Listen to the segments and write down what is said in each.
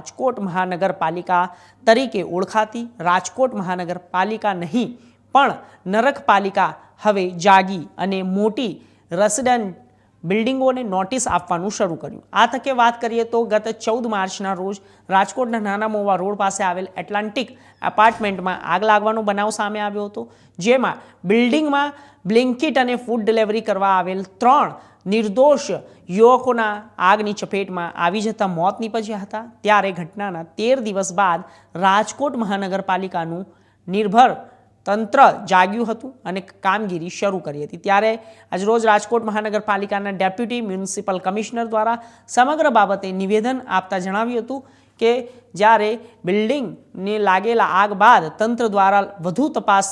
રાજકોટ મહાનગરપાલિકા તરીકે ઓળખાતી રાજકોટ મહાનગરપાલિકા નહીં પણ નરકપાલિકા હવે જાગી અને મોટી રેસિડેન્ટ બિલ્ડિંગોને નોટિસ આપવાનું શરૂ કર્યું। આ તકે વાત કરીએ તો ગત 14 માર્ચના રોજ રાજકોટના નાના મોવા રોડ પાસે આવેલ એટલાન્ટિક એપાર્ટમેન્ટમાં આગ લાગવાનો બનાવ સામે આવ્યો હતો, જેમાં બિલ્ડિંગમાં બ્લિંકિટ અને ફૂડ ડિલિવરી કરવા આવેલ 3 નિર્દોષ યુવકોના આગની ચપેટમાં આવી જતા મોત નીપજ્યા હતા। ત્યારે ઘટનાના 13 દિવસ બાદ રાજકોટ મહાનગરપાલિકાનું નિર્ભર તંત્ર જાગ્યું હતું અને કામગીરી શરૂ કરી હતી। ત્યારે આજરોજ રાજકોટ મહાનગરપાલિકાના ડેપ્યુટી મ્યુનિસિપલ કમિશનર દ્વારા સમગ્ર બાબતે નિવેદન આપતા જણાવ્યું હતું કે જ્યારે બિલ્ડિંગને લાગેલા આગ બાદ તંત્ર દ્વારા વધુ તપાસ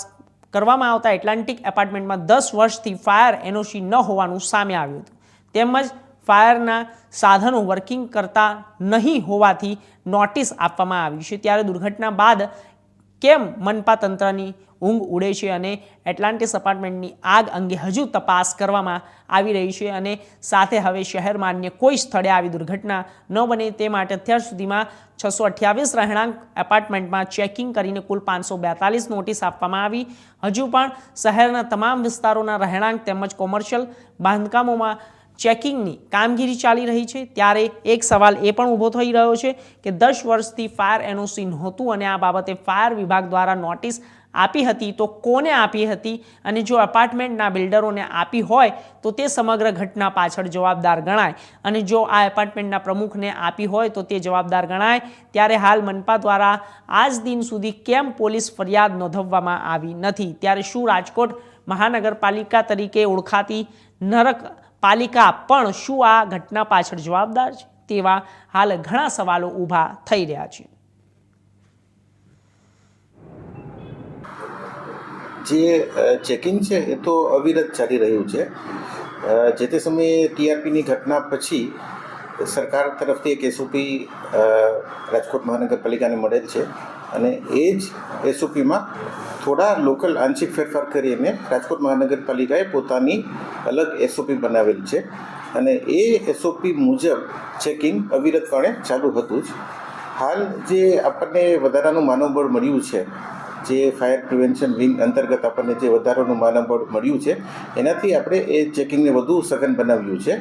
કરવામાં આવતા એટલાન્ટિક એપાર્ટમેન્ટમાં 10 વર્ષથી ફાયર એનઓસી ન હોવાનું સામે આવ્યું હતું, તેમજ ફાયરના સાધનો વર્કિંગ કરતા નહીં હોવાથી નોટિસ આપવામાં આવી છે। ત્યારે દુર્ઘટના બાદ કેમ મનપા તંત્રની ઊંઘ ઉડે છે અને એટલાન્ટિસ એપાર્ટમેન્ટની આગ અંગે હજુ તપાસ કરવામાં આવી રહી છે અને સાથે હવે શહેરમાં અન્ય કોઈ સ્થળે આવી દુર્ઘટના ન બને તે માટે અત્યાર સુધીમાં 628 રહેણાંક એપાર્ટમેન્ટમાં ચેકિંગ કરીને કુલ 542 નોટિસ આપવામાં આવી। હજુ પણ શહેરના તમામ વિસ્તારોના રહેણાંક તેમજ કોમર્શિયલ બાંધકામોમાં ચેકિંગની કામગીરી ચાલી રહી છે। ત્યારે એક સવાલ એ પણ ઊભો થઈ રહ્યો છે કે 10 વર્ષથી ફાયર એનઓસી નહોતું અને આ બાબતે ફાયર વિભાગ દ્વારા નોટિસ આપી હતી તો કોને આપી હતી, અને જો એપાર્ટમેન્ટના બિલ્ડરોને આપી હોય તો તે સમગ્ર ઘટના પાછળ જવાબદાર ગણાય, અને જો આ એપાર્ટમેન્ટના પ્રમુખને આપી હોય તો તે જવાબદાર ગણાય। ત્યારે હાલ મનપા દ્વારા આજ દિન સુધી કેમ પોલીસ ફરિયાદ નોંધવવામાં આવી નથી? ત્યારે શું રાજકોટ મહાનગરપાલિકા તરીકે ઓળખાતી નરક પાલિકા પણ શું આ ઘટના પાછળ જવાબદાર છે? તેવા હાલ ઘણા સવાલો ઊભા થઈ રહ્યા છે। જે ચેકિંગ છે એ તો અવિરત ચાલી રહ્યું છે। જે તે સમયે ટીઆરપીની ઘટના પછી સરકાર તરફથી એક એસઓપી રાજકોટ મહાનગરપાલિકાને મળેલ છે અને એ જ એસઓપીમાં થોડા લોકલ આંશિક ફેરફાર કરીને રાજકોટ મહાનગરપાલિકાએ પોતાની અલગ એસઓપી બનાવેલ છે અને એ એસઓપી મુજબ ચેકિંગ અવિરતપણે ચાલુ હતું જ। હાલ જે આપણને વધારાનું માનવબળ મળ્યું છે, જે ફાયર પ્રિવેન્શન વિંગ અંતર્ગત આપણને જે વધારાનું માનવબળ મળ્યું છે એનાથી આપણે એ ચેકિંગને વધુ સઘન બનાવ્યું છે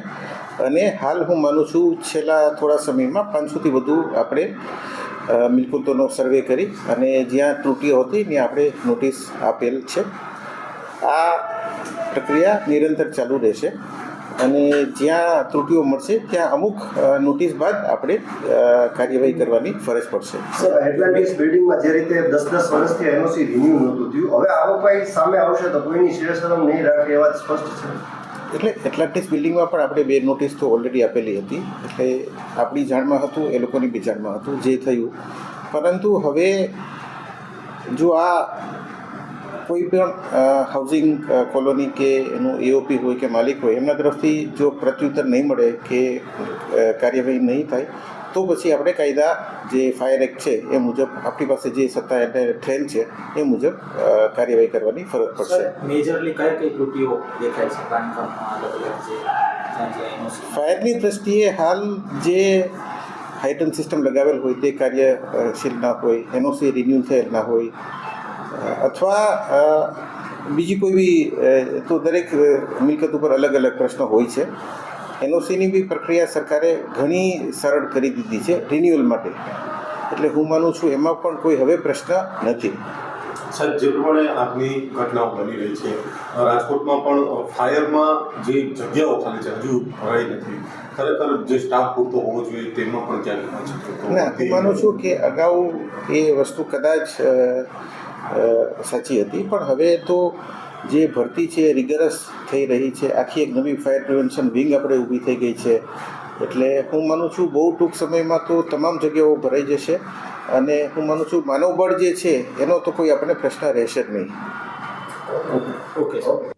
અને હાલ હું માનું છું છેલ્લા થોડા સમયમાં 500થી વધુ આપણે મિલકતોનો સર્વે કરી અને જ્યાં ત્રુટીઓ હતી ત્યાં આપણે નોટિસ આપેલ છે। આ પ્રક્રિયા નિરંતર ચાલુ રહેશે અને જ્યાં ત્રુટીઓ મળશે ત્યાં અમુક નોટિસ બાદ આપણે કાર્યવાહી કરવાની ફરજ પડશે। સર, એટલાન્ટિસ બિલ્ડિંગમાં જે રીતે 10 વર્ષથી એનઓસી રિન્યુ નહોતું થયું, હવે આવો કંઈ સામે આવશે તો કોઈની શેરશરમ નહીં રાખે એ વાત સ્પષ્ટ છે। એટલે એટલાન્ટિસ બિલ્ડિંગમાં પણ આપણે 2 નોટિસ તો ઓલરેડી આપેલી હતી, એટલે આપણી જાણમાં હતું, એ લોકોની બી જાણમાં હતું જે થયું। પરંતુ હવે જો આ કોઈ પણ હાઉસિંગ કોલોની કે એનું એઓપી હોય કે માલિક હોય એમના તરફથી જો પ્રત્યુત્તર નહીં મળે કે કાર્યવાહી નહીં થાય તો પછી આપણે કાયદા જે ફાયર એક્ટ છે એ મુજબ આપણી પાસે જે સત્તા એટલે થયેલ છે એ મુજબ કાર્યવાહી કરવાની ફરજ પડશે। મેજરલી કઈ ત્રુટીઓ દેખાય છે બાંધકામમાં? ફાયરની દ્રષ્ટિએ હાલ જે હાઇડ્રન્ટ સિસ્ટમ લગાવેલ હોય તે કાર્યશીલ ના હોય, એનઓસી રિન્યુ થયેલ ના હોય અથવા બીજી કોઈ બી, તો દરેક મિલકત ઉપર અલગ અલગ પ્રશ્નો હોય છે। એનઓસીની બી પ્રક્રિયા સરકારે ઘણી સરળ કરી દીધી છે રિન્યુઅલ માટે, એટલે હું માનું છું એમાં પણ કોઈ હવે પ્રશ્ન નથી। સાહેબ, જે પ્રમાણે આગની ઘટનાઓ બની રહી છે રાજકોટમાં પણ ફાયરમાં જે જગ્યાઓ ખાલી છે હજુ ભરાઈ નથી, ખરેખર જે સ્ટાફ પૂરતો હોવો જોઈએ તેમાં પણ ક્યાંક ના, હું માનું છું કે અગાઉ એ વસ્તુ કદાચ સાચી હતી, પણ હવે તો જે ભરતી છે એ રિગરસ થઈ રહી છે। આખી એક નવી ફાયર પ્રિવેન્શન વિંગ આપણે ઊભી થઈ ગઈ છે, એટલે હું માનું છું બહુ ટૂંક સમયમાં તો તમામ જગ્યાઓ ભરાઈ જશે અને હું માનું છું માનવબળ જે છે એનો તો કોઈ આપણને પ્રશ્ન રહેશે જ નહીં। Okay sir.